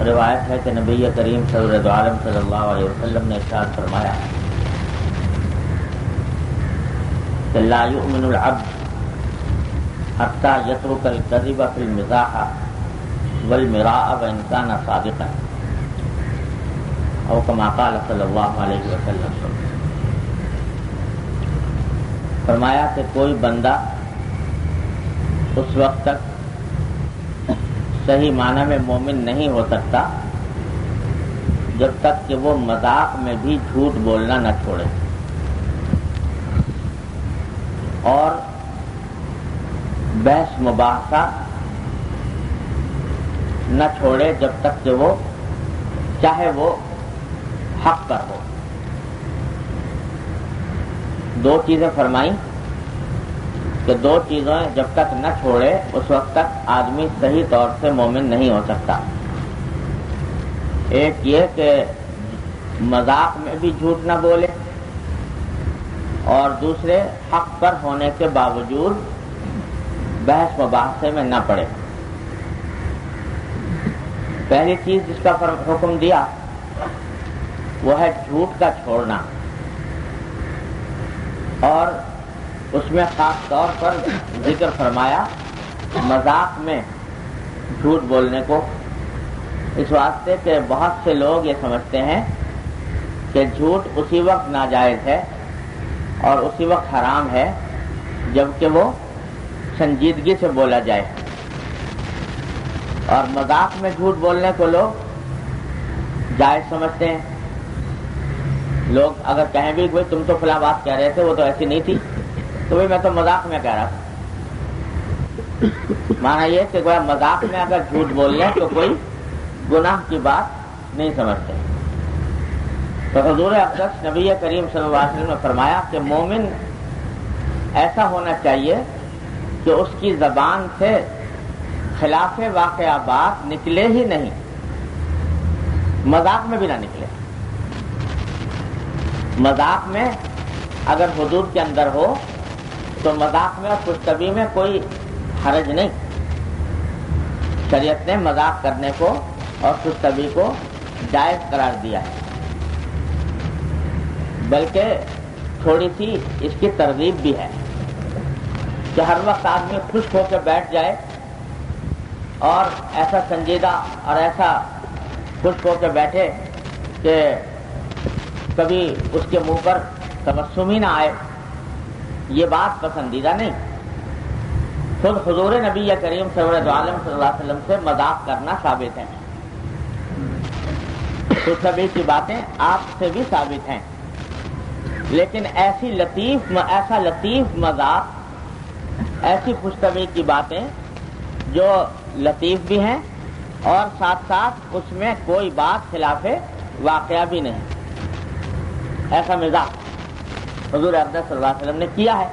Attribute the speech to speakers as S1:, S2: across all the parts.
S1: روایت ہے کہ نبی کریم سرور عالم صلی اللہ علیہ وسلم نے ارشاد فرمایا کہ لا یؤمن العبد حتی یترک الکذب فی المزاح والمراء وان کان صادقا او کما قال صلی اللہ علیہ وسلم. فرمایا کہ کوئی بندہ اس وقت تک صحیح معنی میں مومن نہیں ہو سکتا جب تک کہ وہ مذاق میں بھی جھوٹ بولنا نہ چھوڑے اور بحث مباحثہ نہ چھوڑے جب تک کہ وہ چاہے وہ حق پر ہو. دو چیزیں فرمائیں کہ دو چیزیں جب تک نہ چھوڑے اس وقت تک آدمی صحیح طور سے مومن نہیں ہو سکتا. ایک یہ کہ مذاق میں بھی جھوٹ نہ بولے اور دوسرے حق پر ہونے کے باوجود بحث مباحثے میں نہ پڑے. پہلی چیز جس کا حکم دیا وہ ہے جھوٹ کا چھوڑنا اور اس میں خاص طور پر ذکر فرمایا مذاق میں جھوٹ بولنے کو، اس واسطے کہ بہت سے لوگ یہ سمجھتے ہیں کہ جھوٹ اسی وقت ناجائز ہے اور اسی وقت حرام ہے جبکہ وہ سنجیدگی سے بولا جائے، اور مذاق میں جھوٹ بولنے کو لوگ جائز سمجھتے ہیں. لوگ اگر کہیں بھی بھائی تم تو فلاں بات کہہ رہے تھے وہ تو ایسی نہیں تھی، تو بھائی میں تو مذاق میں کہہ رہا تھا. مانا یہ کہ گویا مذاق میں اگر جھوٹ بول لیں تو کوئی گناہ کی بات نہیں سمجھتے. تو حضور اقدس نبی کریم صلی اللہ علیہ وسلم نے فرمایا کہ مومن ایسا ہونا چاہیے کہ اس کی زبان سے خلاف واقعہ بات نکلے ہی نہیں، مذاق میں بھی نہ نکلے. مذاق میں اگر حدود کے اندر ہو تو مذاق میں اور خوشطبی میں کوئی حرج نہیں. شریعت نے مذاق کرنے کو اور خوشطبی کو جائز قرار دیا ہے، بلکہ تھوڑی سی اس کی ترغیب بھی ہے کہ ہر وقت آدمی خشک ہو کے بیٹھ جائے اور ایسا سنجیدہ اور ایسا خشک ہو کے بیٹھے کہ کبھی اس کے منہ پر تبسم ہی نہ آئے. یہ بات پسندیدہ نہیں. خود حضور نبی کریم سرور عالم صلی اللہ علیہ وسلم سے مذاق کرنا ثابت ہے، تو سبھی کی باتیں آپ سے بھی ثابت ہیں، لیکن ایسا لطیف مذاق، ایسی خوشطبی کی باتیں جو لطیف بھی ہیں اور ساتھ ساتھ اس میں کوئی بات خلاف واقعہ بھی نہیں، ایسا مزاح حضور اقدس صلی اللہ علیہ وسلم نے کیا ہے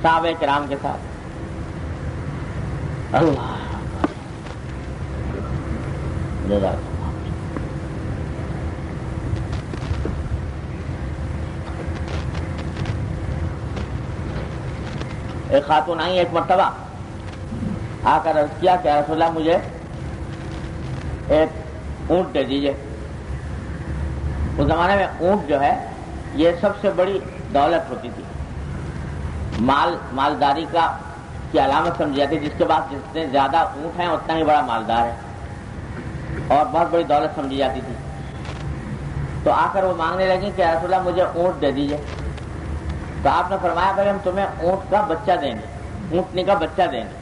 S1: صحابہ کرام کے ساتھ. اللہ ایک خاتون آئی ایک مرتبہ آ کر عرض کیا کہ رسول اللہ مجھے ایک اونٹ دے دیجیے. اس زمانے میں اونٹ جو ہے یہ سب سے بڑی دولت ہوتی تھی، مالداری کی علامت سمجھی جاتی، جس کے بعد جتنے زیادہ اونٹ ہیں اتنا ہی بڑا مالدار ہے اور بہت بڑی دولت سمجھی جاتی تھی. تو آ کر وہ مانگنے لگی کہ رسول اللہ مجھے اونٹ دے دیجیے. تو آپ نے فرمایا بھائی ہم تمہیں اونٹ کا بچہ دیں گے، اونٹنی کا بچہ دیں گے.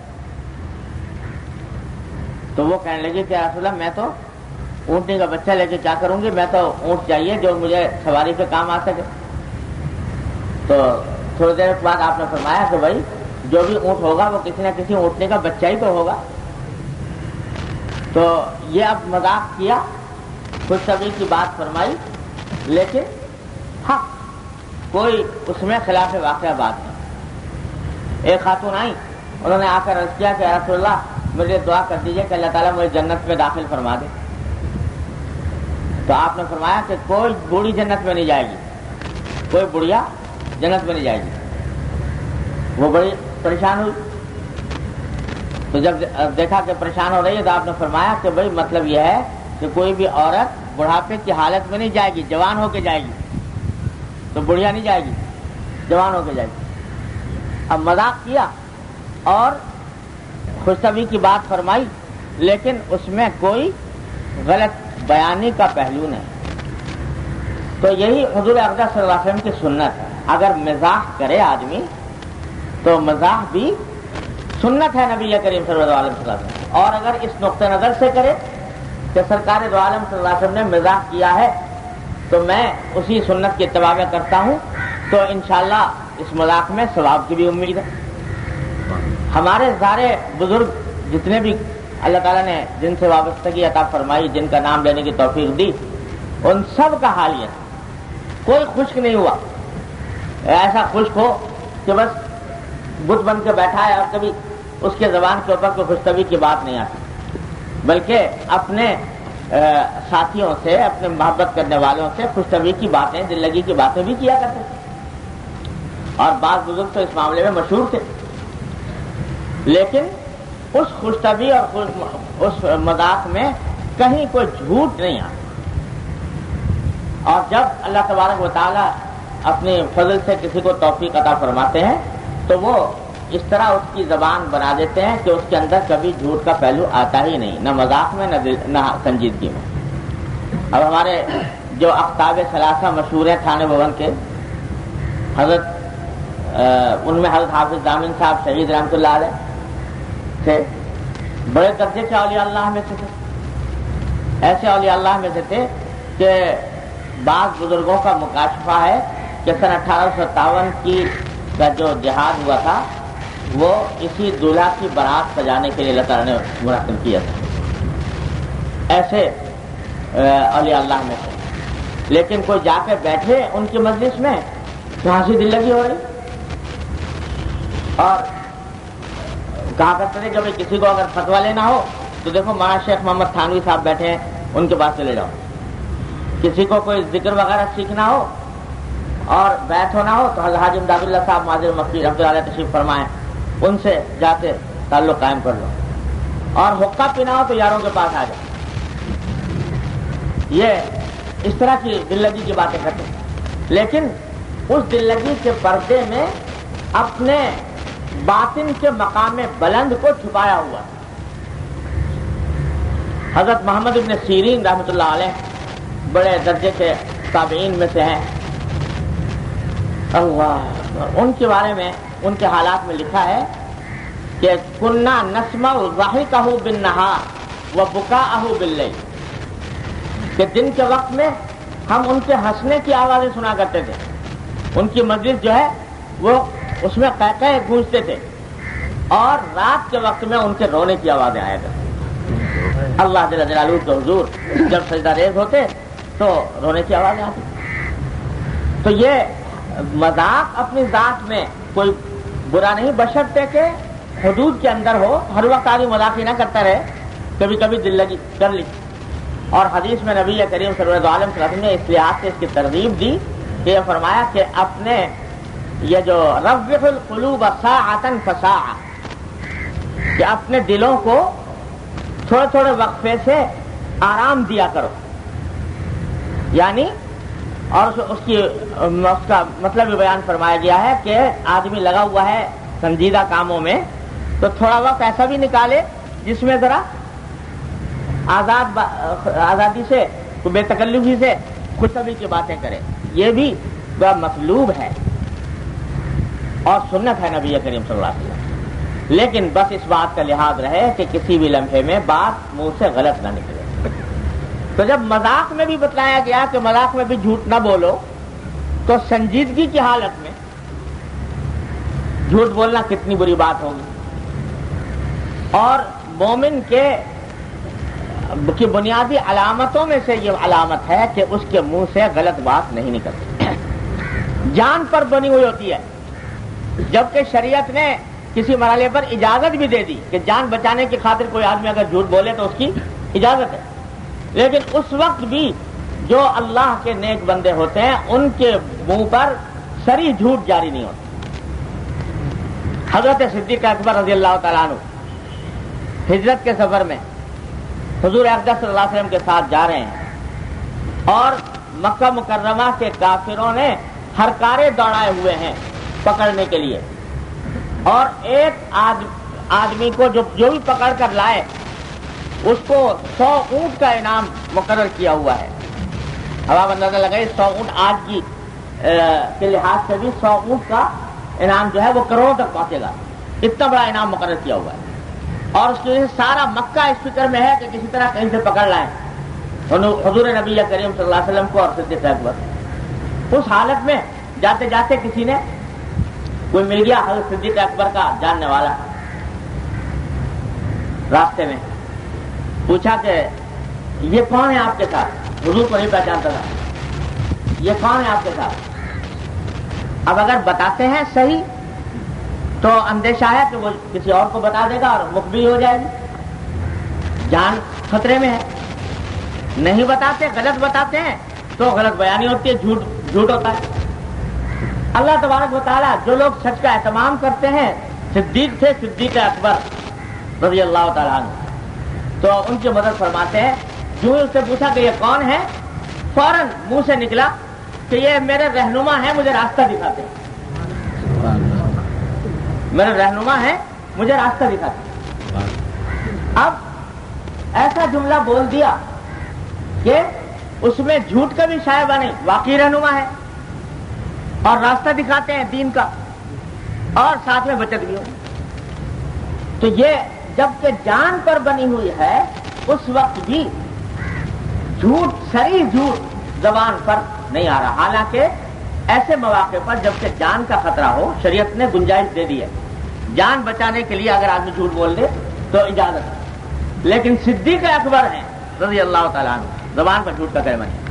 S1: تو وہ کہنے لگی کہ رسول اللہ میں تو اونٹنی کا بچہ لے کے کیا کروں گی، میں تو اونٹ چاہیے جو مجھے سواری پہ کام آ سکے. تو تھوڑی دیر بعد آپ نے فرمایا کہ بھائی جو بھی اونٹ ہوگا وہ کسی نہ کسی اونٹنی کا بچہ ہی تو ہوگا. تو یہ اب مذاق کیا، خود سبھی کی بات فرمائی، لیکن حق کوئی اس میں خلاف واقعہ بات نہیں. ایک خاتون آئی، انہوں نے آ کر عرض کیا کہ رسول اللہ مجھے دعا کر دیجیے کہ اللہ تعالیٰ مجھے جنت میں داخل فرما دے. تو آپ نے فرمایا کہ کوئی بوڑھی جنت میں نہیں جائے گی، کوئی بڑھیا جنت میں نہیں جائے گی. وہ بڑی پریشان ہوئی. تو جب دیکھا کہ پریشان ہو رہی ہے تو آپ نے فرمایا کہ بھائی مطلب یہ ہے کہ کوئی بھی عورت بڑھاپے کی حالت میں نہیں جائے گی، جوان ہو کے جائے گی، تو بڑھیا نہیں جائے گی، جوان ہو کے جائے گی۔ اب مذاق کیا اور خوشطبی کی بات فرمائی، لیکن اس میں کوئی غلط بیانی کا پہلو نہیں۔ تو یہی حضور اقدس صلی اللہ علیہ وسلم کی سنت ہے۔ اگر مزاح کرے آدمی تو مزاح بھی سنت ہے نبی کریم صلی اللہ علیہ وسلم، اور اگر اس نقطہ نظر سے کرے کہ سرکار دو عالم صلی اللہ علیہ وسلم نے مزاح کیا ہے تو میں اسی سنت کی اتباع کرتا ہوں، تو انشاءاللہ اس مذاق میں ثواب کی بھی امید ہے۔ ہمارے سارے بزرگ جتنے بھی اللہ تعالیٰ نے جن سے وابستگی عطا فرمائی، جن کا نام لینے کی توفیق دی، ان سب کا حال یہ تھا، کوئی خشک نہیں ہوا، ایسا خشک ہو کہ بس بت بن کے بیٹھا ہے اور کبھی اس کے زبان کے اوپر کوئی خوشطبی کی بات نہیں آتی، بلکہ اپنے ساتھیوں سے، اپنے محبت کرنے والوں سے خوشطبی کی باتیں، دل لگی کی باتیں بھی کیا کرتے تھے، اور بعض بزرگ تو اس معاملے میں مشہور تھے۔ لیکن اس خوشطبی اور اس مذاق میں کہیں کوئی جھوٹ نہیں آتا، اور جب اللہ تبارک و تعالیٰ اپنے فضل سے کسی کو توفیق عطا فرماتے ہیں تو وہ اس طرح اس کی زبان بنا دیتے ہیں کہ اس کے اندر کبھی جھوٹ کا پہلو آتا ہی نہیں، نہ مذاق میں نہ سنجیدگی میں۔ اب ہمارے جو اقطاب ثلاثہ مشہور ہیں تھانے بھون کے، حضرت ان میں حضرت حافظ دامن صاحب شہید رحمۃ اللہ علیہ تھے، بڑے درجے کے اولیاء اللہ میں سے تھے، ایسے اولیاء اللہ میں سے تھے کہ بعض بزرگوں کا مکاشفہ ہے کہ سن 1857 کی کا جو جہاد ہوا تھا وہ اسی دولہا کی بارات سجانے کے لیے اللہ تعالیٰ نے منعقد کیا تھا، ایسے اولیاء اللہ میں سے۔ لیکن کوئی جا کے بیٹھے ان کی مجلس میں تو ہنسی دل لگی ہو رہی، اور کہا کرتے تھے کہ بھائی کسی کو اگر فتویٰ لینا ہو تو دیکھو مولانا شیخ محمد تھانوی صاحب بیٹھے ہیں، ان کے پاس چلے جاؤ۔ کسی کو کوئی ذکر وغیرہ سیکھنا ہو اور بیعت ہونا ہو تو حضرت حاجی امداد اللہ صاحب معاذ مکی رحمۃ اللہ علیہ تشریف فرمائیں، ان سے جاتے تعلق قائم کر لو، اور حقہ پینا ہو تو یاروں کے پاس آ جاؤ۔ یہ اس طرح کی دل لگی کی باتیں کرتے ہیں، لیکن اس دل لگی کے پردے میں اپنے باطن کے مقام بلند کو چھپایا ہوا۔ حضرت محمد ابن سیرین رحمۃ اللہ علیہ بڑے درجے کے تابعین میں سے ہیں، اللہ، ان کے بارے میں ان کے حالات میں لکھا ہے کہ کننا نسمع ضحکہ بالنہار وبکاءہ باللیل، کہ دن کے وقت میں ہم ان کے ہنسنے کی آوازیں سنا کرتے تھے، ان کی مجلس جو ہے وہ اس میں قہقہے گونجتے تھے، اور رات کے وقت میں ان کے رونے کی آوازیں آیا کرتی، اللہ جل جلالہ کے حضور جب سجدہ ریز ہوتے تو رونے کی آوازیں آتی۔ تو یہ مذاق اپنی ذات میں کوئی برا نہیں، بشرطے کہ حدود کے اندر ہو، ہر وقت آدمی مذاق ہی نہ کرتا رہے، کبھی کبھی دل لگی کر لی۔ اور حدیث میں نبی کریم صلی اللہ علیہ وسلم نے اس لحاظ سے اس کی ترغیب دی کہ یہ فرمایا کہ اپنے یہ جو روح القلوب ساعۃ فساعۃ، کہ اپنے دلوں کو تھوڑے تھوڑے وقفے سے آرام دیا کرو، یعنی اور اس کا مطلب یہ بیان فرمایا گیا ہے کہ آدمی لگا ہوا ہے سنجیدہ کاموں میں تو تھوڑا وقت ایسا بھی نکالے جس میں ذرا آزادی سے، بے تکلفی سے خوشطبی کی باتیں کرے، یہ بھی مطلوب ہے اور سنت ہے نبی کریم صلی اللہ علیہ وسلم۔ لیکن بس اس بات کا لحاظ رہے کہ کسی بھی لمحے میں بات منہ سے غلط نہ نکلے۔ تو جب مذاق میں بھی بتلایا گیا کہ مذاق میں بھی جھوٹ نہ بولو، تو سنجیدگی کی حالت میں جھوٹ بولنا کتنی بری بات ہوگی۔ اور مومن کی بنیادی علامتوں میں سے یہ علامت ہے کہ اس کے منہ سے غلط بات نہیں نکلتی، جان پر بنی ہوئی ہوتی ہے، جبکہ شریعت نے کسی مرحلے پر اجازت بھی دے دی کہ جان بچانے کی خاطر کوئی آدمی اگر جھوٹ بولے تو اس کی اجازت ہے، لیکن اس وقت بھی جو اللہ کے نیک بندے ہوتے ہیں ان کے منہ پر سری جھوٹ جاری نہیں ہوتا۔ حضرت صدیق اکبر رضی اللہ تعالیٰ عنہ ہجرت کے سفر میں حضور اقدس صلی اللہ علیہ وسلم کے ساتھ جا رہے ہیں اور مکہ مکرمہ کے کافروں نے ہر کارے دوڑائے ہوئے ہیں پکڑنے کے لیے، اور ایک آدمی کو جو بھی پکڑ کر لائے اس کو 100 اونٹ کا انعام مقرر کیا ہوا ہے۔ اب آپ اندازہ لگائیے 100 اونٹ آج کی کے لحاظ سے بھی 100 اونٹ کا انعام جو ہے وہ کروڑوں تک پہنچے گا، اتنا بڑا انعام مقرر کیا ہوا ہے، اور اس کی وجہ سے سارا مکہ اس فکر میں ہے کہ کسی طرح کہیں سے پکڑ لائیں حضور نبی کریم صلی اللہ علیہ وسلم کو اور صدیق اکبر۔ اس حالت میں جاتے جاتے کسی نے کوئی مل گیا حضرت صدیق اکبر کا جاننے والا، راستے میں پوچھا کہ یہ کون ہے آپ کے ساتھ؟ حضور کو نہیں پہچانتا تھا، یہ کون ہے آپ کے ساتھ؟ اب اگر بتاتے ہیں صحیح تو اندیشہ ہے کہ وہ کسی اور کو بتا دے گا اور مخبی ہو جائے گی، جان خطرے میں ہے۔ نہیں بتاتے، غلط بتاتے ہیں تو غلط بیانی ہوتی ہے، جھوٹ ہوتا ہے۔ اللہ تبارک و تعالیٰ جو لوگ سچ کا اہتمام کرتے ہیں، صدیق تھے صدیق اکبر رضی اللہ تعالیٰ عنہ، تو ان کی مدد فرماتے ہیں۔ جو ہی اس سے پوچھا کہ یہ کون ہے، فوراً منہ سے نکلا کہ یہ میرے رہنما ہیں، مجھے راستہ دکھاتے ہیں، میرے رہنما ہیں، مجھے راستہ دکھاتے ہیں۔ اب ایسا جملہ بول دیا کہ اس میں جھوٹ کا بھی شائبہ نہیں، واقعی رہنما ہے اور راستہ دکھاتے ہیں دین کا، اور ساتھ میں بچت بھی ہو۔ تو یہ جب کہ جان پر بنی ہوئی ہے اس وقت بھی جھوٹ، صریح جھوٹ زبان پر نہیں آ رہا، حالانکہ ایسے مواقع پر جب کہ جان کا خطرہ ہو شریعت نے گنجائش دے دی ہے، جان بچانے کے لیے اگر آدمی جھوٹ بول دے تو اجازت ہے، لیکن صدیق اکبر ہیں رضی اللہ تعالیٰ عنہ، زبان پر جھوٹ کا کلمہ نہیں۔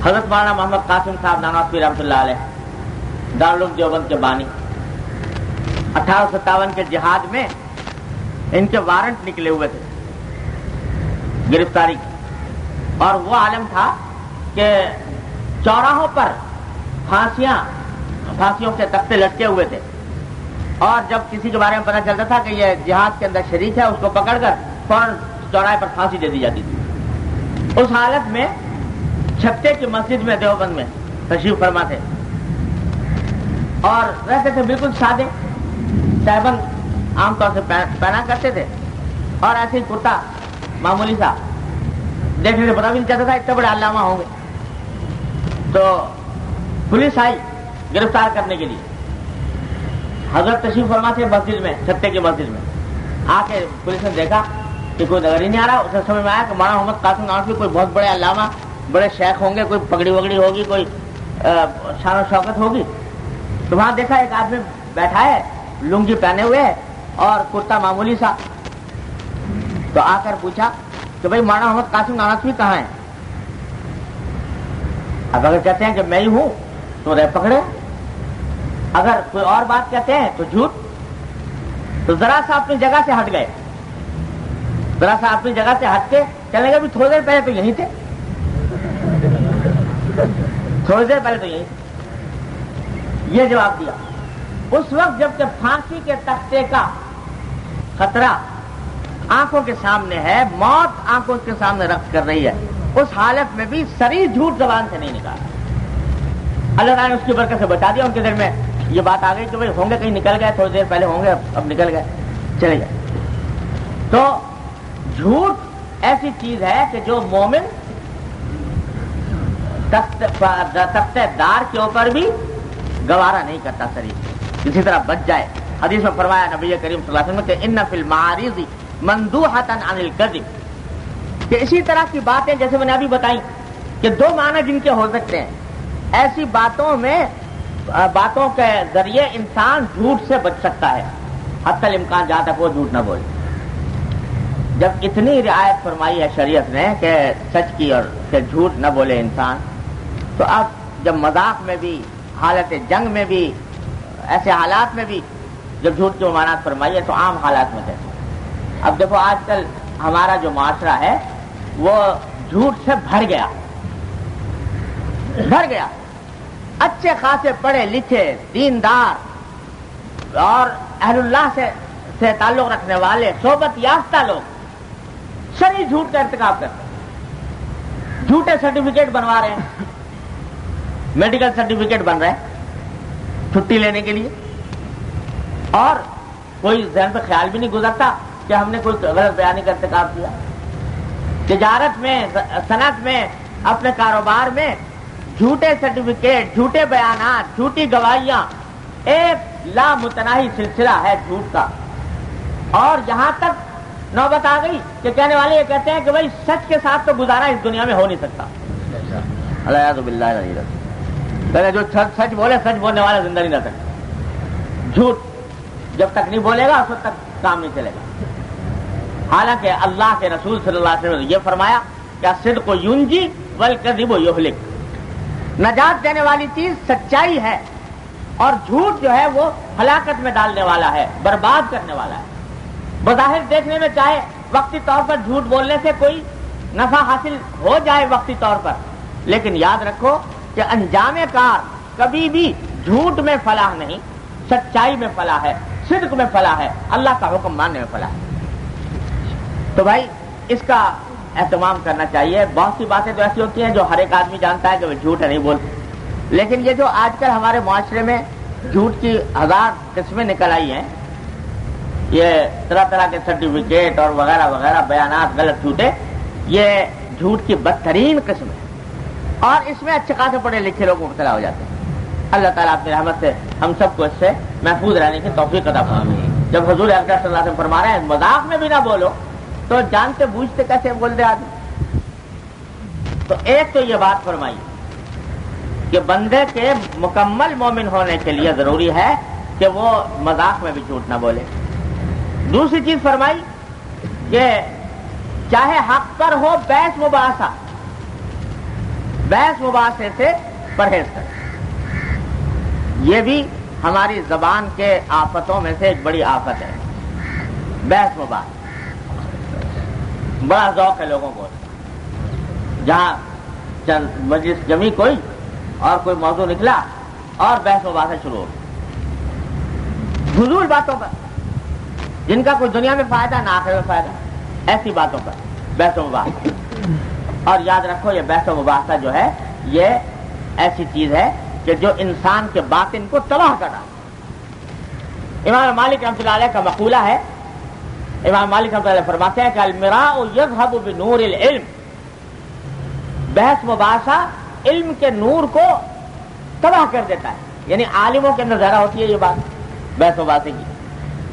S1: حضرت مولانا محمد قاسم صاحب نانوتوی رحمۃ اللہ علیہ دارالعلوم دیوبند کے بانی، 1857 کے جہاد میں ان کے وارنٹ نکلے ہوئے تھے گرفتاری، اور وہ عالم تھا کہ چوراہوں پر پھانسیوں کے تختے لٹکے ہوئے تھے، اور جب کسی کے بارے میں پتہ چلتا تھا کہ یہ جہاد کے اندر شریک ہے اس کو پکڑ کر فوراً چوراہے پر پھانسی دے دی جاتی تھی۔ اس حالت میں چھتے کی مسجد میں دیوبند میں تشریف فرما تھے اور رہتے تھے بالکل سادے، سہبند عام طور سے پہنا کرتے تھے، اور ایسے ہی کرتا معمولی سا، دیکھنے سے پتا بھی نہیں چلتا تھا اتنے بڑے علامہ ہوں گے۔ تو پولیس آئی گرفتار کرنے کے لیے، حضرت تشریف فرما تھے مسجد میں، چھتے کی مسجد میں، آ کے پولیس نے دیکھا کہ کوئی نظر ہی نہیں آ رہا، اسے سمجھ میں آیا کہ مولانا محمد قاسم نانوتوی کوئی بہت بڑے علامہ، بڑے شیخ ہوں گے، کوئی پگڑی وگڑی ہوگی، کوئی شان و شوکت ہوگی۔ تو وہاں دیکھا ایک آدمی بیٹھا ہے لنگی پہنے ہوئے اور کرتا معمولی سا، تو آ کر پوچھا کہ بھائی مولانا محمد قاسم نانوتوی کہاں ہیں؟ اب اگر کہتے ہیں کہ میں ہی ہوں تو رہ پکڑے، اگر کوئی اور بات کہتے ہیں تو جھوٹ۔ تو ذرا سا اپنی جگہ سے ہٹ گئے، ذرا سا اپنی جگہ سے ہٹ کے کہنے لگے بھی تھوڑی دیر پہلے تو یہیں تھے، تھوڑی دیر پہلے تو یہیں تھے۔ یہ جواب دیا اس وقت جب کہ پھانسی کے تختے کا خطرہ آنکھوں کے سامنے ہے، موت آنکھوں کے سامنے رقص کر رہی ہے، اس حالت میں بھی صریح جھوٹ زبان سے نہیں نکالا۔ اللہ تعالیٰ نے اس کی برکت سے بتا دیا، ان کے دل میں یہ بات آ گئی کہ بھائی ہوں گے کہیں نکل گئے، تھوڑی دیر پہلے ہوں گے، اب نکل گئے، چلے گئے۔ تو جھوٹ ایسی چیز ہے کہ جو مومن تخت دار کے اوپر بھی گوارا نہیں کرتا، صریح اسی طرح بچ جائے۔ حدیث میں فرمایا نبی کریم صلی اللہ علیہ وسلم کہ ان فی المعارض مندوحۃ عن الکذب، کہ اسی طرح کی باتیں جیسے میں نے ابھی بتائی کہ دو معنی جن کے ہو سکتے ہیں، ایسی باتوں کے ذریعے انسان جھوٹ سے بچ سکتا ہے حتی الامکان، جہاں تک وہ جھوٹ نہ بولے۔ جب اتنی رعایت فرمائی ہے شریعت نے کہ سچ کی اور کہ جھوٹ نہ بولے انسان، تو اب جب مذاق میں بھی، حالت جنگ میں بھی، ایسے حالات میں بھی جب جھوٹ کی ممانعت فرمائی ہے تو عام حالات میں کیسے؟ اب دیکھو آج کل ہمارا جو معاشرہ ہے وہ جھوٹ سے بھر گیا، اچھے خاصے پڑھے لکھے دیندار اور اہل اللہ سے سے تعلق رکھنے والے صحبت یافتہ لوگ شرعی جھوٹ کا ارتکاب کرتے ہیں. جھوٹے سرٹیفکیٹ بنوا رہے ہیں, میڈیکل سرٹیفکیٹ بن رہے ہیں چھٹی لینے کے لیے, اور کوئی ذہن پہ خیال بھی نہیں گزرتا کہ ہم نے کوئی غلط بیانی کا ارتکاب کیا. تجارت میں, صنعت میں, اپنے کاروبار میں جھوٹے سرٹیفکیٹ, جھوٹے بیانات, جھوٹی گواہیاں, ایک لامتناہی سلسلہ ہے جھوٹ کا. اور یہاں تک نوبت آ گئی کہ کہنے والے یہ کہتے ہیں کہ بھائی سچ کے ساتھ تو گزارا اس دنیا میں ہو نہیں سکتا. الیاذ باللہ. پہلے جو سچ بولے, سچ بولنے والا زندہ نہیں رہ سکتا. جھوٹ جب تک نہیں بولے گا اس وقت تک کام نہیں چلے گا. حالانکہ اللہ کے رسول صلی اللہ علیہ وسلم نے یہ فرمایا کہ الصدق ینجی والکذب یہلک. نجات دینے والی چیز سچائی ہے, اور جھوٹ جو ہے وہ ہلاکت میں ڈالنے والا ہے, برباد کرنے والا ہے. بظاہر دیکھنے میں چاہے وقتی طور پر جھوٹ بولنے سے کوئی نفع حاصل ہو جائے وقتی طور پر, لیکن یاد رکھو کہ انجام کار کبھی بھی جھوٹ میں فلاح نہیں, سچائی میں فلاح ہے, صدق میں فلاح ہے, اللہ کا حکم ماننے میں فلاح ہے. تو بھائی اس کا اہتمام کرنا چاہیے. بہت سی باتیں تو ایسی ہوتی ہیں جو ہر ایک آدمی جانتا ہے کہ وہ جھوٹ ہے, نہیں بولتے, لیکن یہ جو آج کل ہمارے معاشرے میں جھوٹ کی 1000 قسمیں نکل آئی ہیں, یہ طرح طرح کے سرٹیفکیٹ اور وغیرہ وغیرہ بیانات غلط جھوٹے, یہ جھوٹ کی بدترین قسم ہے, اور اس میں اچھے خاصے پڑھے لکھے لوگ مبتلا ہو جاتے ہیں. اللہ تعالیٰ اپنی رحمت سے ہم سب کو اس سے محفوظ رہنے کی توفیق عطا فرمائے. جب حضور اکرم صلی اللہ علیہ وسلم فرما رہے ہیں مذاق میں بھی نہ بولو, تو جانتے بوجھتے کیسے بول دے آدمی. تو ایک تو یہ بات فرمائی کہ بندے کے مکمل مومن ہونے کے لیے ضروری ہے کہ وہ مذاق میں بھی جھوٹ نہ بولے. دوسری چیز فرمائی کہ چاہے حق پر ہو بحث مباحثہ, بحث مباحثے سے پرہیز کرے. یہ بھی ہماری زبان کے آفتوں میں سے ایک بڑی آفت ہے, بحث مباحث. بڑا ذوق ہے لوگوں کو, جہاں چند مجلس جمی کوئی اور کوئی موضوع نکلا اور بحث مباحثہ شروع ہو, فضول باتوں پر جن کا کوئی دنیا میں فائدہ نہ آخرت میں فائدہ, ایسی باتوں پر بحث و مباحثہ. اور یاد رکھو یہ بحث و مباحثہ جو ہے یہ ایسی چیز ہے کہ جو انسان کے باطن کو تباہ کر رہا ہے. امام مالک رحمۃ اللہ علیہ کا مقولہ ہے, امام مالک رحمۃ اللہ علیہ فرماتے ہیں کہ المراء یذهب بنور العلم, بحث مباحثہ علم کے نور کو تباہ کر دیتا ہے. یعنی عالموں کے اندر ذرا ہوتی ہے یہ بات بحث مباحثے کی,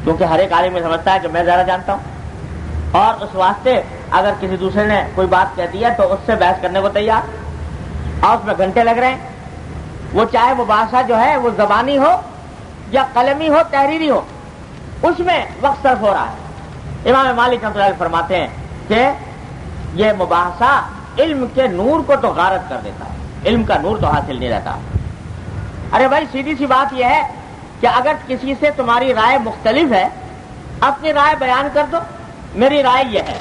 S1: کیونکہ ہر ایک عالم میں سمجھتا ہے کہ میں زیادہ جانتا ہوں, اور اس واسطے اگر کسی دوسرے نے کوئی بات کہہ دی ہے تو اس سے بحث کرنے کو تیار, اور اس میں گھنٹے لگ رہے ہیں. وہ چاہے مباحثہ جو ہے وہ زبانی ہو یا قلمی ہو, تحریری ہو, اس میں وقت صرف ہو رہا ہے. امام مالک رحمۃ اللہ علیہ فرماتے ہیں کہ یہ مباحثہ علم کے نور کو تو غارت کر دیتا ہے, علم کا نور تو حاصل نہیں رہتا. ارے بھائی سیدھی سی بات یہ ہے کہ اگر کسی سے تمہاری رائے مختلف ہے, اپنی رائے بیان کر دو, میری رائے یہ ہے,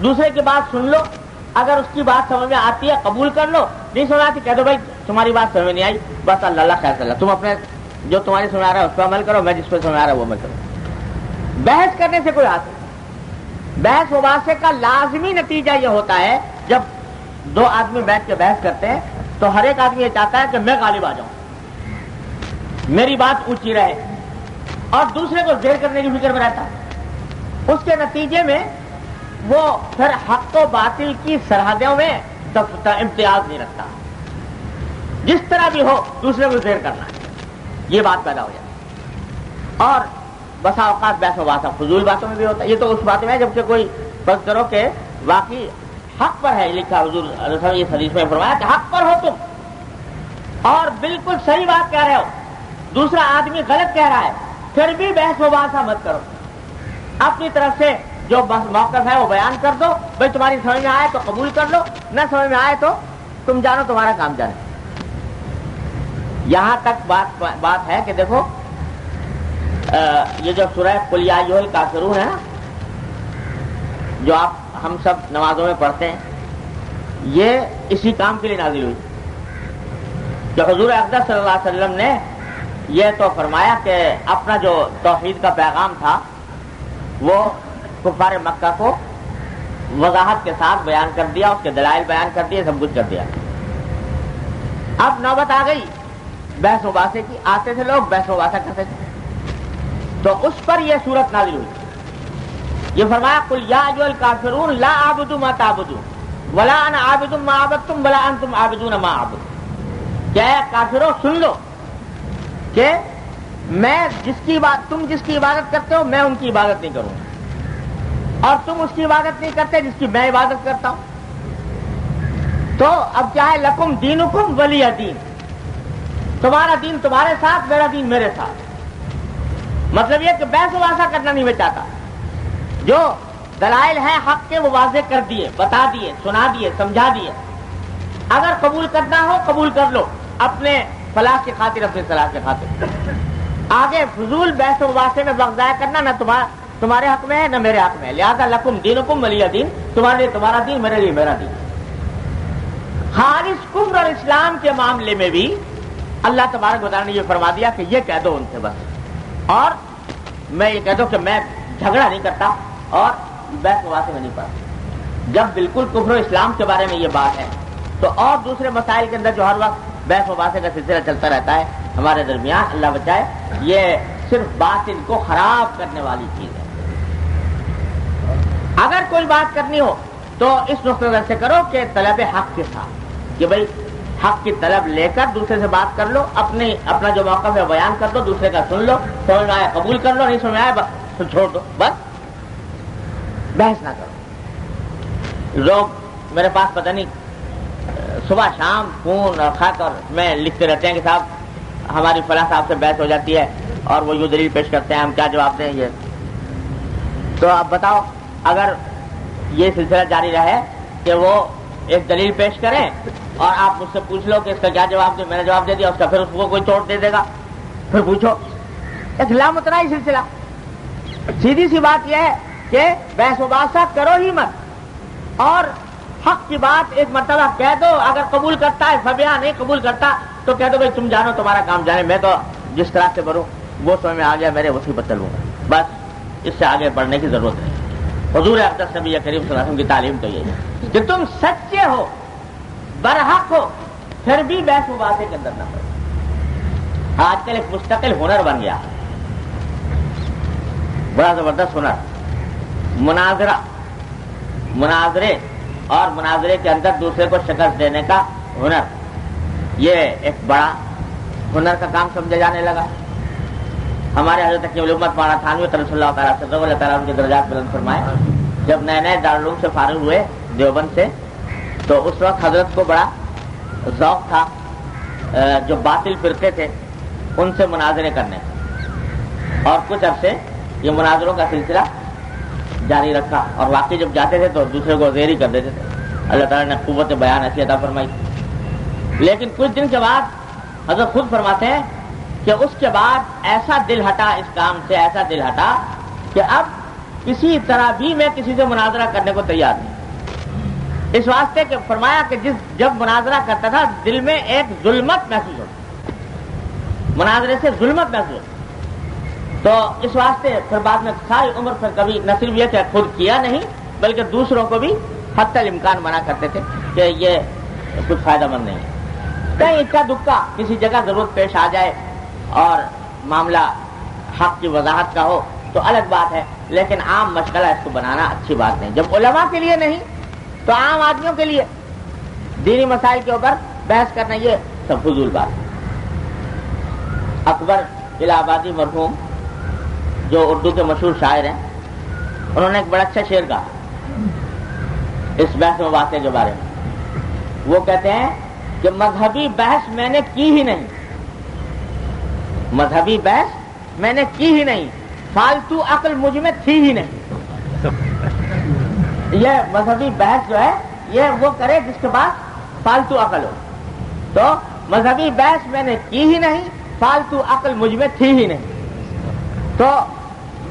S1: دوسرے کی بات سن لو, اگر اس کی بات سمجھ میں آتی ہے قبول کر لو, نہیں سمجھ آتی کہہ دو بھائی تمہاری بات سمجھ نہیں آئی, بس اللہ خیر صلی اللہ, تم اپنے جو تمہاری سمجھ آ رہا ہے اس پہ عمل کرو, میں جس پہ سمجھ آ رہا ہے وہ عمل کرو. بحث کرنے سے کوئی حاصل, بحث مباحثے کا لازمی نتیجہ یہ ہوتا ہے جب دو آدمی بیٹھ کے بحث کرتے ہیں تو ہر ایک آدمی یہ چاہتا ہے کہ میں غالب آ جاؤں, میری بات اونچی رہے, اور دوسرے کو زیر کرنے کی فکر میں رہتا ہے. اس کے نتیجے میں وہ پھر حق و باطل کی سرحدوں میں امتیاز نہیں رکھتا, جس طرح بھی ہو دوسرے کو زیر کرنا ہے, یہ بات پیدا ہو جاتی ہے. اور بسا اوقات بحث و بحث فضول باتوں میں بھی ہوتا ہے. یہ تو اس بات میں ہے جب کہ کوئی فرض کرو کہ واقعی حق پر ہے, لکھا حضور اس حدیث میں فرمایا کہ حق پر ہو تم اور بالکل صحیح بات کہہ رہے ہو, دوسرا آدمی غلط کہہ رہا ہے, پھر بھی بحث مباحثہ مت کرو, اپنی طرف سے جو موقف ہے وہ بیان کر دو, بھائی تمہاری سمجھ میں آئے تو قبول کر لو, نہ سمجھ میں آئے تو تم جانو تمہارا کام جانے. یہاں تک بات ہے کہ دیکھو یہ جو سورہ قل یا ایھا الکافرون ہے نا, جو ہم سب نمازوں میں پڑھتے ہیں, یہ اسی کام کے لیے نازل ہوئی کہ حضور اقدس صلی اللہ علیہ وسلم نے یہ تو فرمایا کہ اپنا جو توحید کا پیغام تھا وہ کفار مکہ کو وضاحت کے ساتھ بیان کر دیا، اس کے دلائل بیان کر دیے، سب کچھ کر دیا۔ اب نوبت آ گئی بحث مباحثے کی، آتے تھے لوگ بحث مباحثہ کرتے تھے، تو اس پر یہ صورت نازل ہوئی۔ یہ فرمایا قل یا ایھا الکافرون لا اعبد ما تعبدون ولا انا عابد ما عبدتم ولا انتم عابدون ما اعبد۔ کیا ہے کافروں، سن لو کہ میں تم جس کی عبادت کرتے ہو میں ان کی عبادت نہیں کروں گا، اور تم اس کی عبادت نہیں کرتے جس کی میں عبادت کرتا ہوں۔ تو اب کیا ہے، لکم دینکم ولی دین، تمہارا دین تمہارے ساتھ، میرا دین میرے ساتھ۔ مطلب یہ کہ بحث مباحثہ کرنا نہیں میں چاہتا، جو دلائل ہیں حق کے وہ واضح کر دیے، بتا دیے، سنا دیے، سمجھا دیے۔ اگر قبول کرنا ہو قبول کر لو، اپنے فلاح کی خاطر، اپنے صلاح کی خاطر۔ آگے فضول بحث و مباحثے میں وقت ضائع کرنا نہ تمہارے حق میں ہے نہ میرے حق میں ہے، لہذا لکم دینکم ولی دین، تمہارے لیے تمہارا دین، میرے لیے میرا دین۔ خالص کفر اور اسلام کے معاملے میں بھی اللہ تبارک و تعالیٰ نے یہ فرما دیا کہ یہ کہہ دو ان سے بس، اور میں یہ کہہ دو کہ میں جھگڑا نہیں کرتا اور بحث مباحثے میں نہیں پڑتا۔ جب بالکل کفر و اسلام کے بارے میں یہ بات ہے تو اور دوسرے مسائل کے اندر جو ہر وقت بحث مباحثے کا سلسلہ چلتا رہتا ہے ہمارے درمیان، اللہ بچائے، یہ صرف باطل کو خراب کرنے والی چیز ہے۔ اگر کوئی بات کرنی ہو تو اس نقطہ نظر سے کرو کہ طلب حق کے ساتھ، کہ بھئی حق کی طلب لے کر دوسرے سے بات کر لو، اپنا جو موقف ہے بیان کر دو، دوسرے کا سن لو، سمجھ میں آیا قبول کر لو، نہیں سمجھ میں آیا بس چھوڑ دو، بس بحث نہ کرو۔ لوگ میرے پاس پتہ نہیں صبح شام فون اور خط اور میں لکھتے رہتے ہیں کہ صاحب ہماری فلاں صاحب سے بحث ہو جاتی ہے اور وہ یوں دلیل پیش کرتے ہیں، ہم کیا جواب دیں؟ یہ تو آپ بتاؤ، اگر یہ سلسلہ جاری رہے کہ وہ ایک دلیل پیش کریں اور آپ مجھ سے پوچھ لو کہ اس کا کیا جواب دیں، میں نے جواب دے دیا، اس کا پھر اس کو کوئی چوٹ دے دے گا، پھر پوچھو، ایک لامتناہی سلسلہ۔ سیدھی سی بات یہ ہے کہ بحث مباحثہ کرو ہی مت، اور حق کی بات ایک مرتبہ کہہ دو، اگر قبول کرتا ہے فبیا، نہیں قبول کرتا تو کہہ دو بھائی تم جانو، تمہارا کام جانے، میں تو جس طرح سے بڑھوں وہ سمجھ میں آ گیا، میرے اسی پر چلوں گا، بس اس سے آگے بڑھنے کی ضرورت نہیں۔ حضور اقدس نبی کریم صلی اللہ علیہ وسلم کی تعلیم تو یہی ہے کہ تم سچے ہو، برحق ہو، پھر بھی بحث مباحثے کے اندر نہ پڑو۔ آج کل ایک مستقل ہنر بن گیا، بڑا زبردست ہنر، مناظرے اور مناظرے کے اندر دوسرے کو شکست دینے کا ہنر، یہ ایک بڑا ہنر کا کام سمجھا جانے لگا۔ ہمارے حضرت تقی الامت مولانا تھانوی رضی اللہ تعالیٰ سے اللہ تعالیٰ ان کے درجات بلند فرمائے، جب نئے نئے دارالعلوم سے فارغ ہوئے دیوبند سے، تو اس وقت حضرت کو بڑا ذوق تھا جو باطل فرقے تھے ان سے مناظرے کرنے کا، اور کچھ عرصے یہ مناظروں کا سلسلہ جاری رکھا، اور واقعی جب جاتے تھے تو دوسرے کو زیر ہی کر دیتے تھے۔ اللہ تعالیٰ نے قوت بیان ایسی عطا فرمائی، لیکن کچھ دن کے بعد حضرت خود فرماتے ہیں کہ اس کے بعد ایسا دل ہٹا اس کام سے، ایسا دل ہٹا کہ اب کسی طرح بھی میں کسی سے مناظرہ کرنے کو تیار نہیں، اس واسطے کہ فرمایا کہ جب مناظرہ کرتا تھا دل میں ایک ظلمت محسوس ہوتی، مناظرے سے ظلمت محسوس ہوتی، تو اس واسطے پھر بعد میں ساری عمر پھر کبھی نہ صرف یہ کہ خود کیا نہیں بلکہ دوسروں کو بھی حتی الامکان منع کرتے تھے کہ یہ کچھ فائدہ مند نہیں ہے۔ کہیں اکا دکا کسی جگہ ضرورت پیش آ جائے اور معاملہ حق کی وضاحت کا ہو تو الگ بات ہے، لیکن عام مشغلہ اس کو بنانا اچھی بات نہیں، جب علماء کے لیے نہیں تو عام آدمیوں کے لیے دینی مسائل کے اوپر بحث کرنا یہ سب فضول بات ہے۔ اکبر الہ آبادی مرحوم جو اردو کے مشہور شاعر ہیں، انہوں نے ایک بڑا اچھا شعر کہا اس بحث مباحثے کے بارے میں۔ وہ کہتے ہیں کہ مذہبی بحث میں نے کی ہی نہیں، مذہبی بحث میں نے کی ہی نہیں، فالتو عقل مجھ میں تھی ہی نہیں۔ یہ مذہبی بحث جو ہے یہ وہ کرے جس کے پاس فالتو عقل ہو، تو مذہبی بحث میں نے کی ہی نہیں، فالتو عقل مجھ میں تھی ہی نہیں۔ تو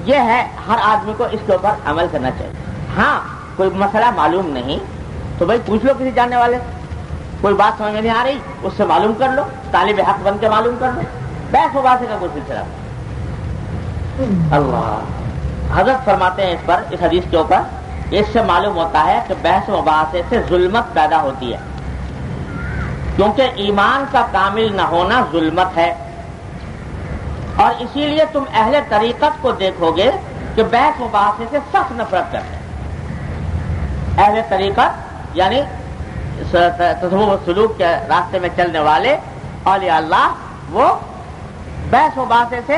S1: یہ ہے ہر آدمی کو اس کے اوپر عمل کرنا چاہیے۔ ہاں کوئی مسئلہ معلوم نہیں تو بھائی پوچھ لو کسی جاننے والے، کوئی بات سمجھ میں نہیں آ رہی اس سے معلوم کر لو، طالب حق بن کے معلوم کر لو، بحث مباحثے کا کوئی سلسلہ۔ اللہ حضرت فرماتے ہیں اس پر، اس حدیث کے اوپر، اس سے معلوم ہوتا ہے کہ بحث و مباحثے سے ظلمت پیدا ہوتی ہے، کیونکہ ایمان کا کامل نہ ہونا ظلمت ہے، اور اسی لیے تم اہل طریقت کو دیکھو گے کہ بحث مباحثے سے سخت نفرت کرتے ہیں۔ اہل طریقت یعنی تصوف و سلوک کے راستے میں چلنے والے اولیاء اللہ، وہ بحث مباحثے سے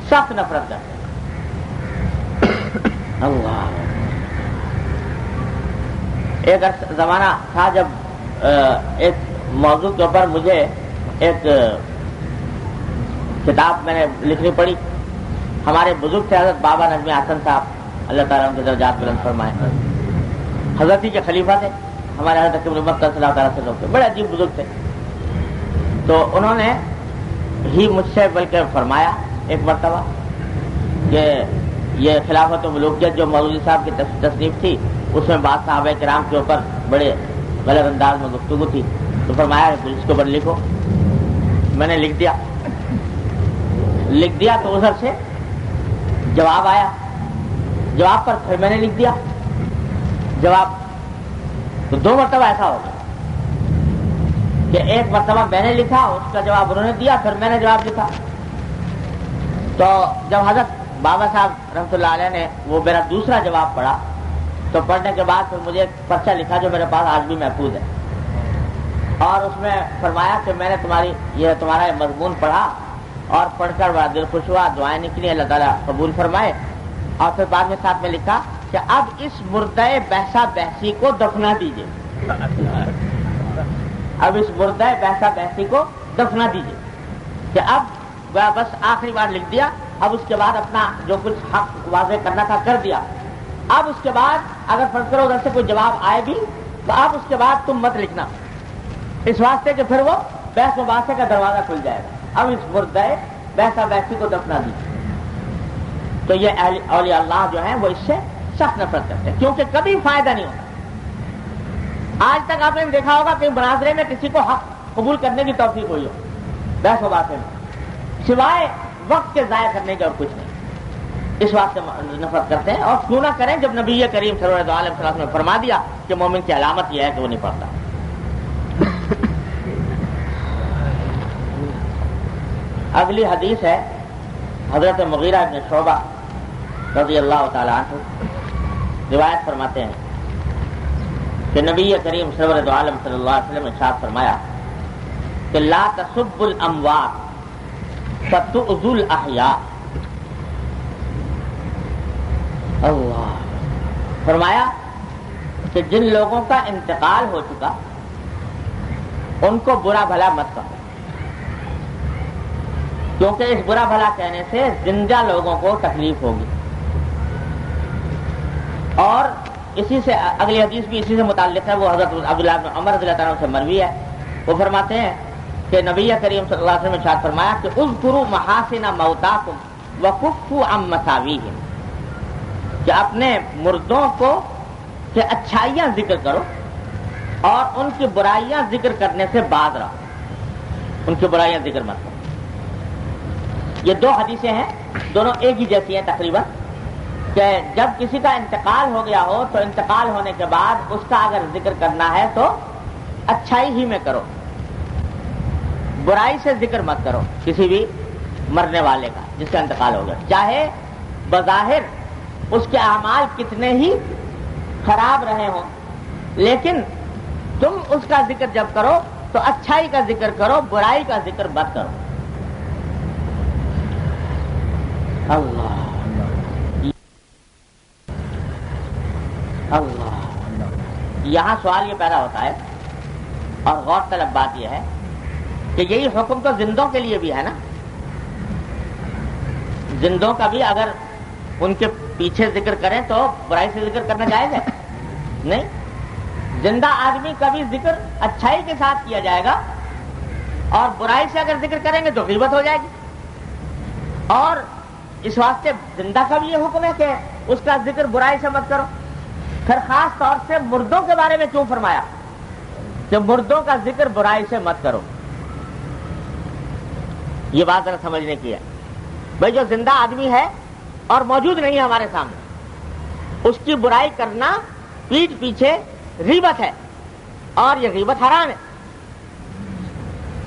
S1: سخت نفرت کرتے ہیں۔ اللہ، ایک زمانہ تھا جب ایک موضوع کے اوپر مجھے ایک کتاب میں نے لکھنی پڑی۔ ہمارے بزرگ تھے حضرت بابا نظمی حسن صاحب، اللہ تعالیٰ ان کے درجات بلند فرمائے، حضرت ہی کے خلیفہ تھے، ہمارے حضرت ابن عمر صلی اللہ تعالیٰ سے لوگ تھے، بڑے عجیب بزرگ تھے۔ تو انہوں نے ہی مجھ سے بلکہ فرمایا ایک مرتبہ کہ یہ خلافت و ملوکیت جو مولوی صاحب کی تصنیف تھی، اس میں بعض صحابہ کرام کے اوپر بڑے غلط انداز میں گفتگو تھی، تو فرمایا اس کے اوپر لکھو۔ میں نے لکھ دیا تو ادھر سے جواب آیا، جواب پر پھر میں نے لکھ دیا جواب، تو 2 مرتبہ ایسا ہو گیا کہ ایک مرتبہ میں نے لکھا، اس کا جواب انہوں نے دیا، پھر میں نے جواب لکھا۔ تو جب حضرت بابا صاحب رحمۃ اللہ علیہ نے وہ میرا دوسرا جواب پڑھا، تو پڑھنے کے بعد پھر مجھے ایک پرچہ لکھا جو میرے پاس آج بھی محفوظ ہے، اور اس میں فرمایا کہ میں نے تمہارا یہ مضمون پڑھا اور پڑھ کر بڑا دل خوش ہوا، دعائیں نکلی، اللہ تعالیٰ قبول فرمائے۔ اور پھر بعد میں ساتھ میں لکھا کہ اب اس مردہ بحثہ بحثی کو دفنا دیجیے، اب اس مردہ بحثہ بحثی کو دفنا دیجیے، کہ اب بس آخری بار لکھ دیا، اب اس کے بعد اپنا جو کچھ حق واضح کرنا تھا کر دیا، اب اس کے بعد اگر فرض کرو ادھر سے کوئی جواب آئے بھی تو اب اس کے بعد تم مت لکھنا، اس واسطے کہ پھر وہ بحث مباحثے کا دروازہ کھل جائے گا، اب اس مردہ بحثہ بحثی کو دفنا دیجیے۔ تو یہ اولیاء اللہ جو ہیں وہ اس سے سخت نفرت کرتے ہیں، کیونکہ کبھی فائدہ نہیں ہوتا۔ آج تک آپ نے دیکھا ہوگا کہ مناظرے میں کسی کو حق قبول کرنے کی توفیق ہوئی ہو بحث مباحثے میں، سوائے وقت کے ضائع کرنے کے اور کچھ نہیں، اس واسطے نفرت کرتے ہیں۔ اور کیوں نہ کریں جب نبی کریم صلی اللہ علیہ وسلم نے فرما دیا کہ مومن کی علامت یہ ہے کہ وہ نہیں پڑھتا۔ اگلی حدیث ہے حضرت مغیرہ بن شعبہ رضی اللہ تعالی عنہ روایت فرماتے ہیں کہ نبی کریم سرور دو عالم صلی اللہ علیہ وسلم نے ارشاد فرمایا کہ لا تسبوا الاموات فتؤذوا الاحیاء۔ اللہ، فرمایا کہ جن لوگوں کا انتقال ہو چکا ان کو برا بھلا مت کہو، کیونکہ اس برا بھلا کہنے سے زندہ لوگوں کو تکلیف ہوگی۔ اور اسی سے اگلی حدیث بھی اسی سے متعلق ہے، وہ حضرت عبداللہ بن عمر رضی اللہ عنہ سے مروی ہے۔ وہ فرماتے ہیں کہ نبی کریم صلی اللہ علیہ وسلم نے ارشاد فرمایا کہ اذکروا محاسن موتاکم وکفوا عن مساویہم، کہ اپنے مردوں کو کہ اچھائیاں ذکر کرو اور ان کی برائیاں ذکر کرنے سے باز رہو، ان کی برائیاں ذکر مت کرو۔ یہ 2 حدیثیں ہیں، دونوں ایک ہی جیسی ہیں تقریباً، کہ جب کسی کا انتقال ہو گیا ہو تو انتقال ہونے کے بعد اس کا اگر ذکر کرنا ہے تو اچھائی ہی میں کرو، برائی سے ذکر مت کرو کسی بھی مرنے والے کا جس کا انتقال ہو گیا، چاہے بظاہر اس کے اعمال کتنے ہی خراب رہے ہوں، لیکن تم اس کا ذکر جب کرو تو اچھائی کا ذکر کرو، برائی کا ذکر مت کرو۔ اللہ اللہ، یہاں سوال یہ پیدا ہوتا ہے اور غور طلب بات یہ ہے کہ یہی حکم تو زندوں کے لیے بھی ہے نا، زندوں کا بھی اگر ان کے پیچھے ذکر کریں تو برائی سے ذکر کرنا جائز ہے؟ نہیں، زندہ آدمی کا بھی ذکر اچھائی کے ساتھ کیا جائے گا، اور برائی سے اگر ذکر کریں گے تو غیبت ہو جائے گی۔ اور اس واسطے زندہ کا بھی یہ حکم ہے کہ اس کا ذکر برائی سے مت کرو۔ پھر خاص طور سے مردوں کے بارے میں کیوں فرمایا کہ مردوں کا ذکر برائی سے مت کرو؟ یہ بات ذرا سمجھنے کی ہے۔ بھائی جو زندہ آدمی ہے اور موجود نہیں ہے ہمارے سامنے، اس کی برائی کرنا پیٹھ پیچھے غیبت ہے، اور یہ غیبت حرام ہے۔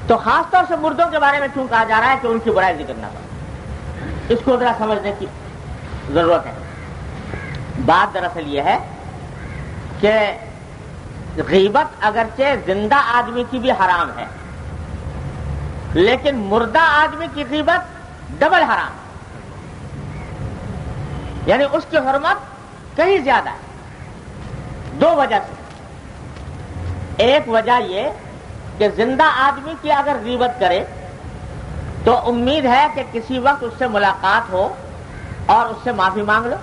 S1: تو خاص طور سے مردوں کے بارے میں کیوں کہا جا رہا ہے کہ ان کی برائی ذکر نہ کرو، اس کو ذرا سمجھنے کی ضرورت ہے۔ بات دراصل یہ ہے کہ غیبت اگرچہ زندہ آدمی کی بھی حرام ہے، لیکن مردہ آدمی کی غیبت ڈبل حرام، یعنی اس کی حرمت کہیں زیادہ ہے، دو وجہ سے۔ ایک وجہ یہ کہ زندہ آدمی کی اگر غیبت کرے تو امید ہے کہ کسی وقت اس سے ملاقات ہو اور اس سے معافی مانگ لو،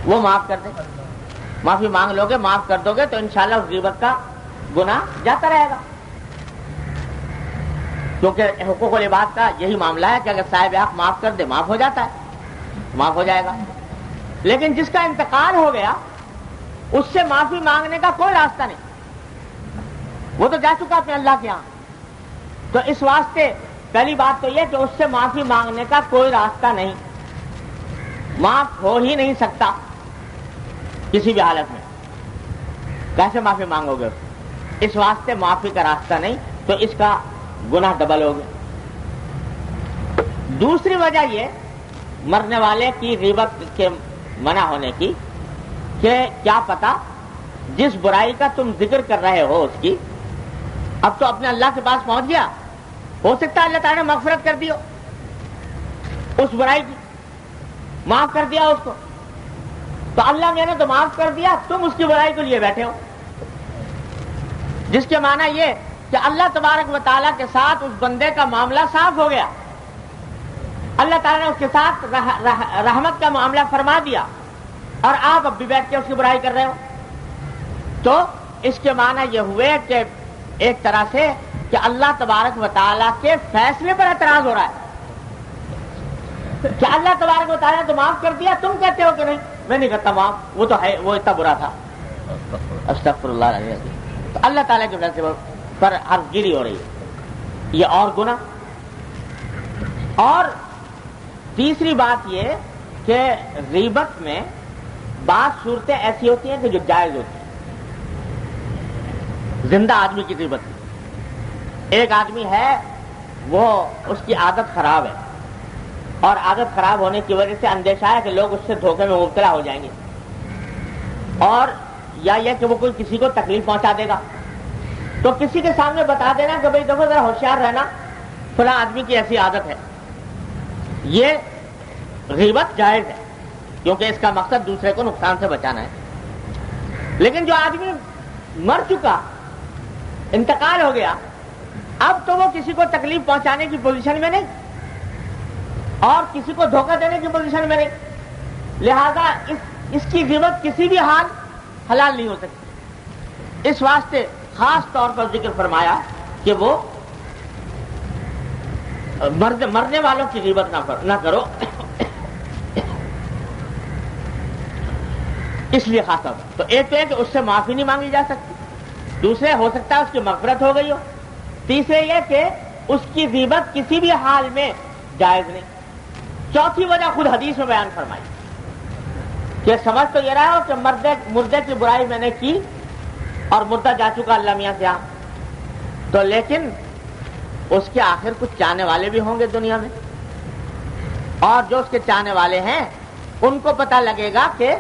S1: وہ معاف کر دے، معافی مانگ لو گے، معاف کر دو گے تو انشاءاللہ اس غیبت کا گناہ جاتا رہے گا، کیونکہ حقوق العباد کا یہی معاملہ ہے کہ اگر صاحب حق معاف کر دے معاف ہو جاتا ہے، معاف ہو جائے گا۔ لیکن جس کا انتقال ہو گیا اس سے معافی مانگنے کا کوئی راستہ نہیں، وہ تو جا چکا اپنے اللہ کے ہاں۔ تو اس واسطے پہلی بات تو یہ کہ اس سے معافی مانگنے کا کوئی راستہ نہیں، معاف ہو ہی نہیں سکتا کسی بھی حالت میں، کیسے معافی مانگو گے؟ اس واسطے معافی کا راستہ نہیں، تو اس کا گناہ ڈبل ہو گیا۔ دوسری وجہ یہ مرنے والے کی غیبت کے منع ہونے کی کہ کیا پتا جس برائی کا تم ذکر کر رہے ہو اس کی اب تو اپنے اللہ کے پاس پہنچ گیا، ہو سکتا ہے اللہ تعالیٰ نے مغفرت کر دی ہو اس برائی کی، معاف کر دیا اس کو، تو اللہ میں نے تو معاف کر دیا، تم اس کی برائی کو لیے بیٹھے ہو، جس کے معنی یہ کہ اللہ تبارک و تعالیٰ کے ساتھ اس بندے کا معاملہ صاف ہو گیا، اللہ تعالیٰ نے اس کے ساتھ رحمت کا معاملہ فرما دیا، اور آپ اب بھی بیٹھ کے اس کی برائی کر رہے ہو، تو اس کے معنی یہ ہوئے کہ ایک طرح سے کہ اللہ تبارک و تعالیٰ کے فیصلے پر اعتراض ہو رہا ہے کہ اللہ تبارک و تعالیٰ نے تو معاف کر دیا، تم کہتے ہو کہ نہیں میں نہیں کرتا معاف، وہ تو ہے، وہ اتنا برا تھا، استغفر اللہ العظیم۔ تو اللہ تعالیٰ کے فیصلے پر حرف گیری ہو رہی ہے، یہ اور گناہ۔ اور تیسری بات یہ کہ غیبت میں بعض صورتیں ایسی ہوتی ہیں کہ جو جائز ہوتی ہیں، زندہ آدمی کی غیبت۔ ایک آدمی ہے وہ اس کی عادت خراب ہے، اور عادت خراب ہونے کی وجہ سے اندیشہ ہے کہ لوگ اس سے دھوکے میں مبتلا ہو جائیں گے، اور یا یہ کہ وہ کوئی کسی کو تکلیف پہنچا دے گا، تو کسی کے سامنے بتا دینا کہ بھائی دیکھو ذرا ہوشیار رہنا، فلاں آدمی کی ایسی عادت ہے، یہ غیبت جائز ہے کیونکہ اس کا مقصد دوسرے کو نقصان سے بچانا ہے۔ لیکن جو آدمی مر چکا، انتقال ہو گیا، اب تو وہ کسی کو تکلیف پہنچانے کی پوزیشن میں نہیں اور کسی کو دھوکہ دینے کی پوزیشن میں نہیں، لہذا اس کی غیبت کسی بھی حال حلال نہیں ہو سکتی۔ اس واسطے خاص طور پر ذکر فرمایا کہ وہ مرنے والوں کی غیبت نہ کرو، اس لیے خاص طور پر۔ تو ایک تو ہے کہ اس سے معافی نہیں مانگی جا سکتی، دوسرے ہو سکتا ہے اس کی مغفرت ہو گئی ہو، تیسرے یہ کہ اس کی غیبت کسی بھی حال میں جائز نہیں۔ چوتھی وجہ خود حدیث میں بیان فرمائی کہ سمجھ تو یہ رہا ہو کہ مردے کی برائی میں نے کی اور مردہ جا چکا اللہ میاں سے یہاں، تو لیکن اس کے آخر کچھ چاہنے والے بھی ہوں گے دنیا میں، اور جو اس کے چاہنے والے ہیں ان کو پتہ لگے گا کہ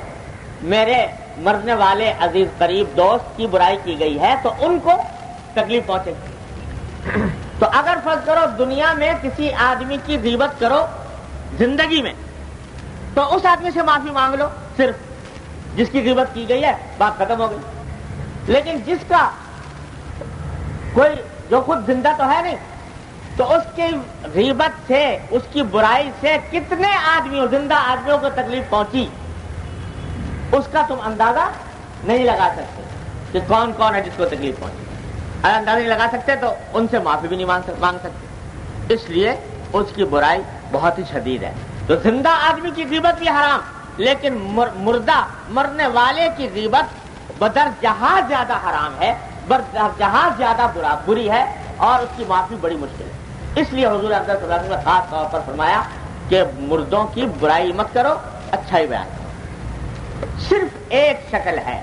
S1: میرے مرنے والے عزیز قریب دوست کی برائی کی گئی ہے، تو ان کو تکلیف پہنچے گی۔ تو اگر فرض کرو دنیا میں کسی آدمی کی غیبت کرو زندگی میں، تو اس آدمی سے معافی مانگ لو، صرف جس کی غیبت کی گئی ہے بات ختم ہو گئی۔ لیکن جس کا کوئی جو خود زندہ تو ہے نہیں، تو اس کی غیبت سے، اس کی برائی سے کتنے آدمیوں، زندہ آدمیوں کو تکلیف پہنچی، اس کا تم اندازہ نہیں لگا سکتے کہ کون کون ہے جس کو تکلیف پہنچی۔ اگر اندازہ نہیں لگا سکتے تو ان سے معافی بھی نہیں مانگ سکتے، اس لیے اس کی برائی بہت ہی شدید ہے۔ تو زندہ آدمی کی غیبت بھی حرام، لیکن مرنے والے کی غیبت بدر جہاں زیادہ حرام ہے، جہاں زیادہ بری ہے، اور اس کی معافی بڑی مشکل ہے۔ اس لیے حضور اقدس صلی اللہ علیہ وسلم نے خاص طور پر فرمایا کہ مردوں کی برائی مت کرو، اچھائی بیان کرو۔ صرف ایک شکل ہے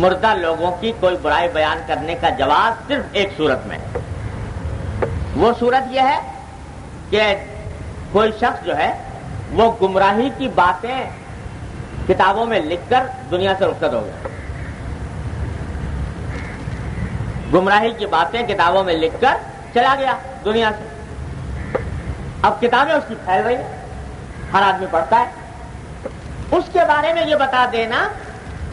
S1: مردہ لوگوں کی کوئی برائی بیان کرنے کا جواز، صرف ایک صورت میں۔ وہ صورت یہ ہے کہ کوئی شخص جو ہے وہ گمراہی کی باتیں کتابوں میں لکھ کر دنیا سے رخصت ہو گیا۔ گمراہی کی باتیں کتابوں میں لکھ کر چلا گیا دنیا سے۔ اب کتابیں اس کی پھیل رہی ہیں، ہر آدمی پڑھتا ہے۔ اس کے بارے میں یہ بتا دینا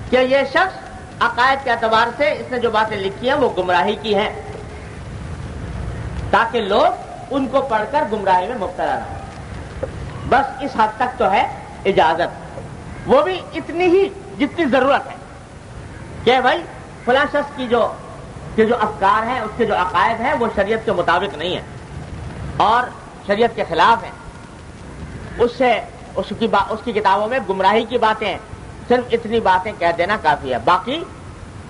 S1: کہ یہ شخص عقائد کے اعتبار سے اس نے جو باتیں لکھی ہیں وہ گمراہی کی ہیں، تاکہ لوگ ان کو پڑھ کر گمراہی میں مبتلا نہ ہوں۔ بس اس حد تک تو ہے اجازت، وہ بھی اتنی ہی جتنی ضرورت ہے کہ بھائی فلاں شخص کی جو افکار ہیں، اس کے جو عقائد ہیں وہ شریعت کے مطابق نہیں ہیں اور شریعت کے خلاف ہیں، اس کی کتابوں میں گمراہی کی باتیں ہیں، صرف اتنی باتیں کہہ دینا کافی ہے۔ باقی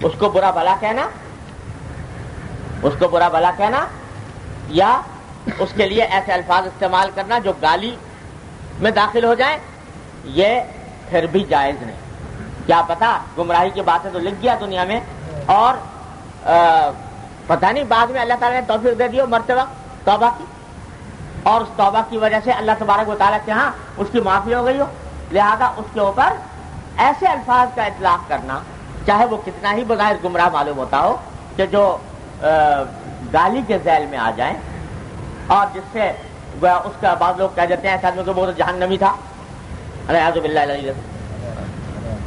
S1: اس کو برا بھلا کہنا یا اس کے لیے ایسے الفاظ استعمال کرنا جو گالی میں داخل ہو جائیں، یہ پھر بھی جائز نہیں۔ کیا پتا گمراہی کی باتیں تو لکھ گیا دنیا میں، اور پتہ نہیں بعد میں اللہ تعالیٰ نے توفیق دے دی مرتے وقت توبہ کی، اور اس توبہ کی وجہ سے اللہ تبارک و تعالیٰ کے ہاں اس کی معافی ہو گئی ہو، لہذا اس کے اوپر ایسے الفاظ کا اطلاق کرنا، چاہے وہ کتنا ہی بظاہر گمراہ معلوم ہوتا ہو، کہ جو گالی کے ذیل میں آ جائیں، اور جس سے اس کا بعض لوگ کہہ دیتے ہیں ایسے آدمی کو وہ تو جہنمی تھا، اعوذ باللہ العلی،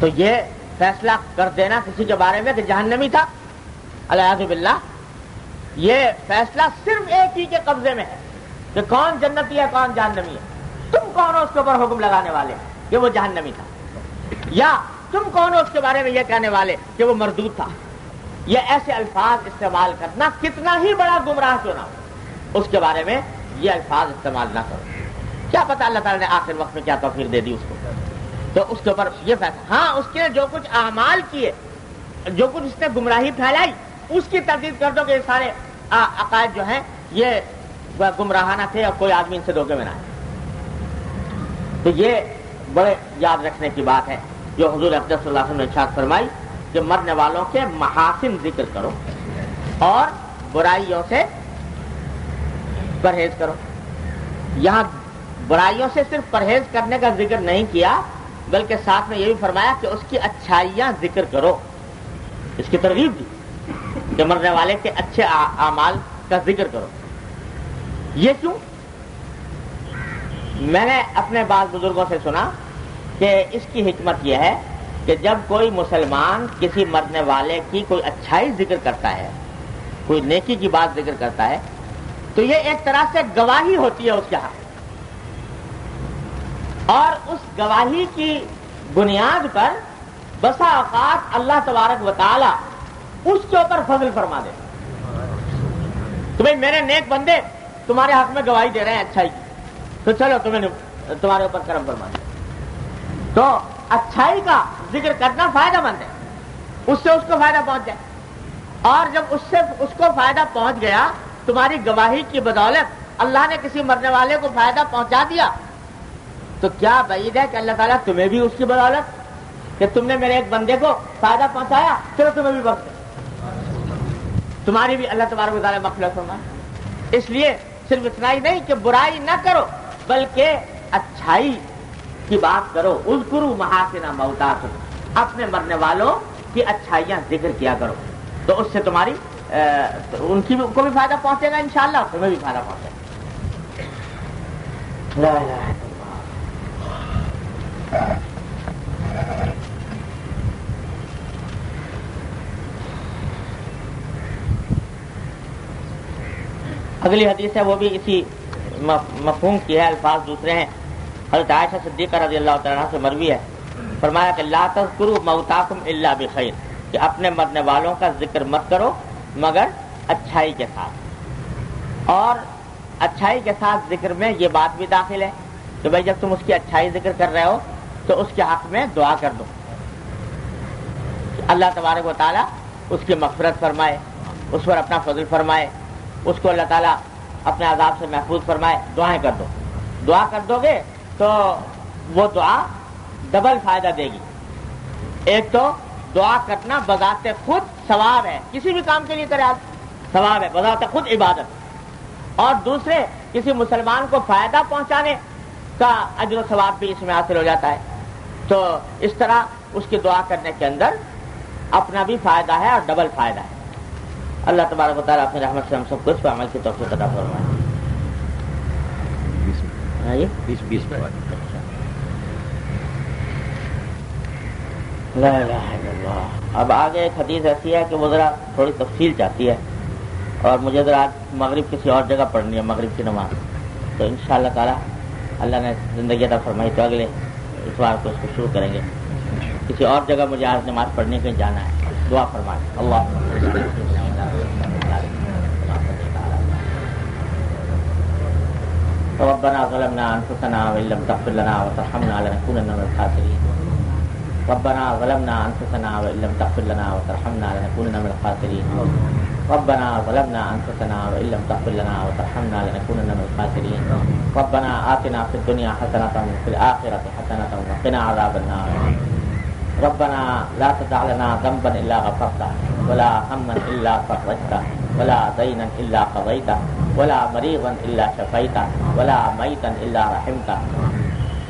S1: تو یہ فیصلہ کر دینا کسی کے بارے میں کہ جہنمی تھا، اعوذ باللہ، یہ فیصلہ صرف ایک ہی کے قبضے میں ہے کہ کون جنتی ہے کون جہنمی ہے۔ تم کون ہو اس کے اوپر حکم لگانے والے کہ وہ جہنمی تھا، یا تم کون ہو اس کے بارے میں یہ کہنے والے کہ وہ مردود تھا۔ یہ ایسے الفاظ استعمال کرنا کتنا ہی بڑا گمراہ کیوں نہ ہو، اس کے بارے میں یہ الفاظ استعمال نہ کرو۔ کیا پتہ اللہ تعالیٰ نے آخر وقت میں کیا توفیق دے دی اس کو، تو اس کے اوپر یہ فیصلہ۔ ہاں، اس کے جو کچھ اعمال کیے، جو کچھ اس نے گمراہی پھیلائی، اس کی تردید کر دو کہ یہ سارے عقائد جو ہیں یہ گمراہانہ تھے اور کوئی آدمی ان سے دھوکے میں نہ آئے۔ تو یہ بڑے یاد رکھنے کی بات ہے جو حضور اقدس صلی اللہ علیہ وسلم نے ارشاد فرمائی کہ مرنے والوں کے محاسن ذکر کرو اور برائیوں سے پرہیز کرو۔ یہاں برائیوں سے صرف پرہیز کرنے کا ذکر نہیں کیا، بلکہ ساتھ میں یہ بھی فرمایا کہ اس کی اچھائیاں ذکر کرو۔ اس کی ترغیب دی کہ مرنے والے کے اچھے اعمال کا ذکر کرو۔ یہ کیوں؟ میں نے اپنے بعض بزرگوں سے سنا کہ اس کی حکمت یہ ہے کہ جب کوئی مسلمان کسی مرنے والے کی کوئی اچھائی ذکر کرتا ہے، کوئی نیکی کی بات ذکر کرتا ہے، تو یہ ایک طرح سے گواہی ہوتی ہے اس کے حق، اور اس گواہی کی بنیاد پر بسا اوقات اللہ تبارک و تعالی اس کے اوپر فضل فرما دے تو بھائی میرے نیک بندے تمہارے حق میں گواہی دے رہے ہیں اچھائی کی، تو چلو تمہارے اوپر کرم فرما دے۔ تو اچھائی کا ذکر کرنا فائدہ مند ہے، اس سے اس کو فائدہ پہنچ جائے، اور جب اس کو فائدہ پہنچ گیا تمہاری گواہی کی بدولت، اللہ نے کسی مرنے والے کو فائدہ پہنچا دیا، تو کیا بعید ہے کہ اللہ تعالیٰ تمہیں بھی اس کی بدولت کہ تم نے میرے ایک بندے کو فائدہ پہنچایا، چلو تمہیں بھی بخش دے، تمہاری بھی اللہ تبارک و تعالیٰ مغفرت فرمائے۔ اس لیے صرف اتنا ہی نہیں کہ برائی نہ کرو، بلکہ اچھائی کی بات کرو۔ اذکروا محاسن موتاکم، اپنے مرنے والوں کی اچھائیاں ذکر کیا کرو، تو اس سے تمہاری ان کو بھی فائدہ پہنچے گا انشاءاللہ، اور تمہیں بھی فائدہ پہنچے گا۔ لا الہ الا اللہ۔ اگلی حدیث ہے وہ بھی اسی مفہوم کی ہے، الفاظ دوسرے ہیں۔ حضرت عائشہ صدیقہ رضی اللہ تعالیٰ عنہ سے مروی ہے، فرمایا کہ لا تذکروا موتاکم الا بخیر، کہ اپنے مرنے والوں کا ذکر مت کرو مگر اچھائی کے ساتھ۔ اور اچھائی کے ساتھ ذکر میں یہ بات بھی داخل ہے کہ بھائی جب تم اس کی اچھائی ذکر کر رہے ہو تو اس کے حق میں دعا کر دو، اللہ تبارک و تعالیٰ اس کی مغفرت فرمائے، اس پر اپنا فضل فرمائے، اس کو اللہ تعالیٰ اپنے عذاب سے محفوظ فرمائے، دعائیں کر دو. دعا کر دو گے تو وہ دعا ڈبل فائدہ دے گی. ایک تو دعا کرنا بذات خود ثواب ہے، کسی بھی کام کے لیے کرے آپ ثواب ہے، بذات خود عبادت. اور دوسرے کسی مسلمان کو فائدہ پہنچانے کا اجر و ثواب بھی اس میں حاصل ہو جاتا ہے. تو اس طرح اس کی دعا کرنے کے اندر اپنا بھی فائدہ ہے اور ڈبل فائدہ ہے. اللہ تبارک و تعالیٰ اپنی رحمت سے ہم سب کو اس پر عمل کی توفیق عطا فرمائے.
S2: 20
S1: لا الہ الا اللہ. اب آگے ایک حدیث ایسی ہے کہ وہ ذرا تھوڑی تفصیل چاہتی ہے اور مجھے ذرا آج مغرب کسی اور جگہ پڑھنی ہے، مغرب کی نماز. تو انشاءاللہ تعالیٰ اللہ نے زندگی عطا فرمائی تو اگلے اتوار کو اس کو شروع کریں گے. کسی اور جگہ مجھے آج نماز پڑھنے کے لیے جانا ہے. دعا فرمائیں. اللہ ربنا ظلمنا انفسنا وان لم تغفر لنا وترحمنا لنكونن من الخاسرين. ربنا ظلمنا انفسنا وان لم تغفر لنا وترحمنا لنكونن من الخاسرين. ربنا ظلمنا انفسنا وان لم تغفر لنا وترحمنا لنكونن من الخاسرين. ربنا آتنا في الدنيا حسنة وفي الآخرة حسنة وقنا عذاب النار. ربنا لا تدع لنا ذنبا الا غفرته ولا هما الا فرجته ولا دينا الا قضيته ولا مريضا الا شفيته ولا ميتا الا رحمته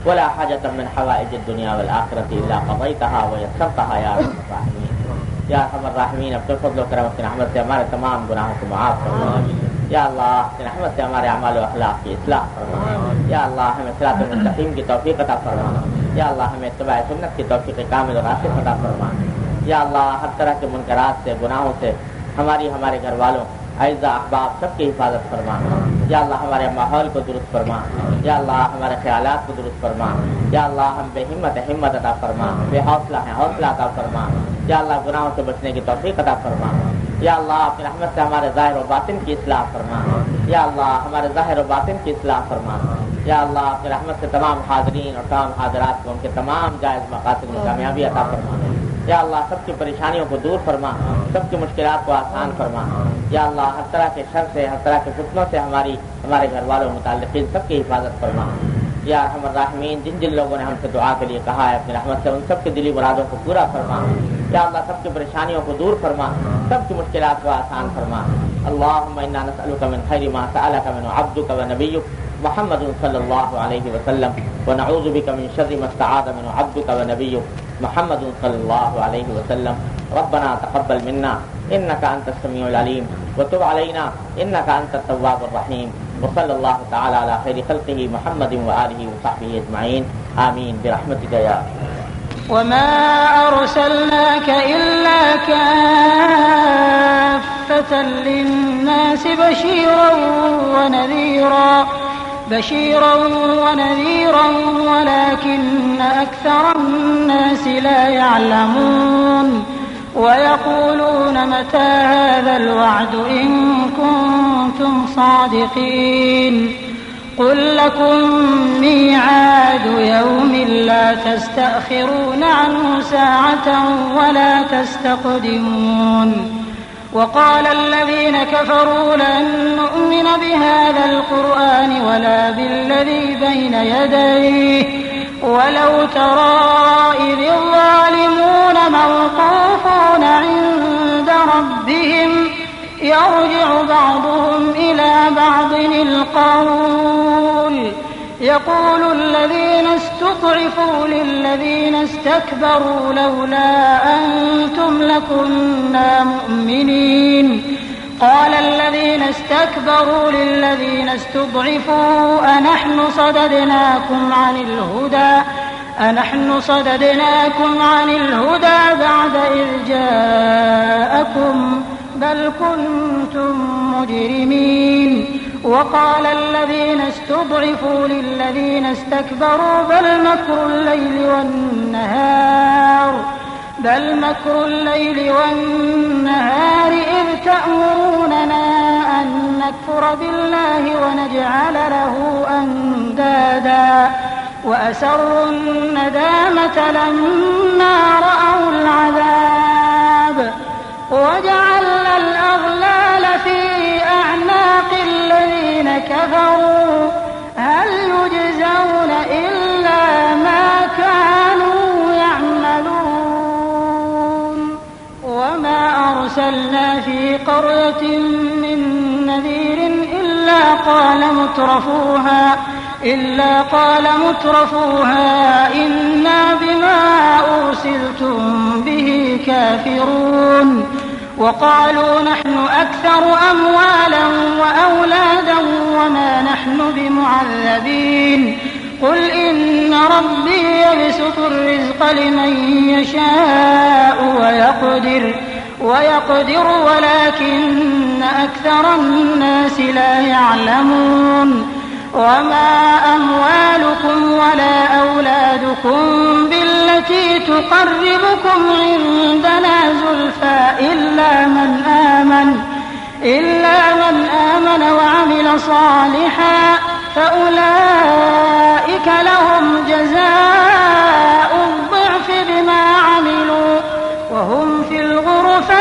S1: ولا حاجة من حوائج الدنيا والآخرة الا قضيتها ويسرتها يا ارحم الراحمين. یا ارحم الراحمین اپنے فضل و کرم کی رحمت سے ہمارے تمام گناہوں کو معاف فرما. یا اللہ اپنی رحمت سے ہمارے اعمال و اخلاق کی اصلاح فرما. یا اللہ ہمیں صراط المستقیم کی توفیق عطا فرما. یا اللہ ہمیں اتباع سنت کی توفیق کامل و راسخ عطا فرما. یا اللہ ہر طرح کے منکرات سے، گناہوں سے ہمارے گھر والوں، اعزاء احباب سب کی حفاظت فرما. یا اللہ ہمارے ماحول کو درست فرما. یا اللہ ہمارے خیالات کو درست فرما. یا اللہ ہم بے ہمت عطا فرما، بے حوصلہ ہیں حوصلہ عطا فرما. یا اللہ گناہوں سے بچنے کی توفیق عطا فرما. یا اللہ اپنی رحمت سے ہمارے ظاہر و باطن کی اصلاح فرما. یا اللہ ہمارے ظاہر و باطن کی اصلاح فرما. یا اللہ اپنی رحمت سے تمام حاضرین اور تمام حاضرات کو ان کے تمام جائز مقاصد میں کامیابی عطا فرما. یا اللہ سب کی پریشانیوں کو دور فرما، سب کی مشکلات کو آسان فرما. یا اللہ ہر طرح کے شر سے، ہر طرح کے فتنوں سے ہمارے گھر والوں متعلقین سب کی حفاظت فرما. یا ارحم الراحمین جن لوگوں نے ہم سے دعا کے لیے کہا ہے اپنی رحمت سے ان سب کے دلی مرادوں کو پورا فرما. یا اللہ سب کی پریشانیوں کو دور فرما، سب کی مشکلات کو آسان فرما. اللهم انا نسألك من خير ما سألك منه عبدك ونبيك محمد صلى الله عليه وسلم ونعوذ بك من شر ما استعاذ منه عبدك ونبيك محمد صلى الله عليه وسلم. ربنا تقبل منا انك انت السميع العليم وتب علينا انك انت التواب الرحيم. وصلى الله تعالى على خير خلقه محمد وآله وصحبه اجمعين. آمين برحمتك يا
S3: وما أرسلناك إلا كافة للناس بشيرا ونذيرا ولكن أكثر الناس لا يعلمون. ويقولون متى هذا الوعد إن كنتم صادقين. قل لكم ميعاد يوم لا تستأخرون عنه ساعة ولا تستقدمون. وقال الذين كفروا لن نؤمن بهذا القرآن ولا بالذي بين يديه ولو ترى إذ الظالمون موقوفون عند ربهم يرجع بعضهم إلى بعض القول يقول الذين استضعفوا للذين استكبروا لولا أنتم لكنا مؤمنين. قال الذين استكبروا للذين استضعفوا أنحن صددناكم عن الهدى بعد إذ جاءكم بل كنتم مجرمين. وقال الذين استضعفوا للذين استكبروا بل مكر الليل والنهار إذ تأمروننا أن نكفر بالله ونجعل له أندادا وأسروا الندامة لما رأوا العذاب وجعلنا الأغلال في أعناق الذين أرسلنا في قرية من نذير إلا قال مترفوها إنا بما أرسلتم به كافرون وقالوا نحن أكثر أموالا وأولادا وما نحن بمعذبين قل إن ربي يبسط الرزق لمن يشاء ويقدر ولكن أكثر الناس لا يعلمون وما أموالكم ولا أولادكم بالتي تقربكم عندنا زلفى إلا من آمن وعمل صالحا فأولئك لهم جزاء الضعف بما عملوا وهم في الغرفات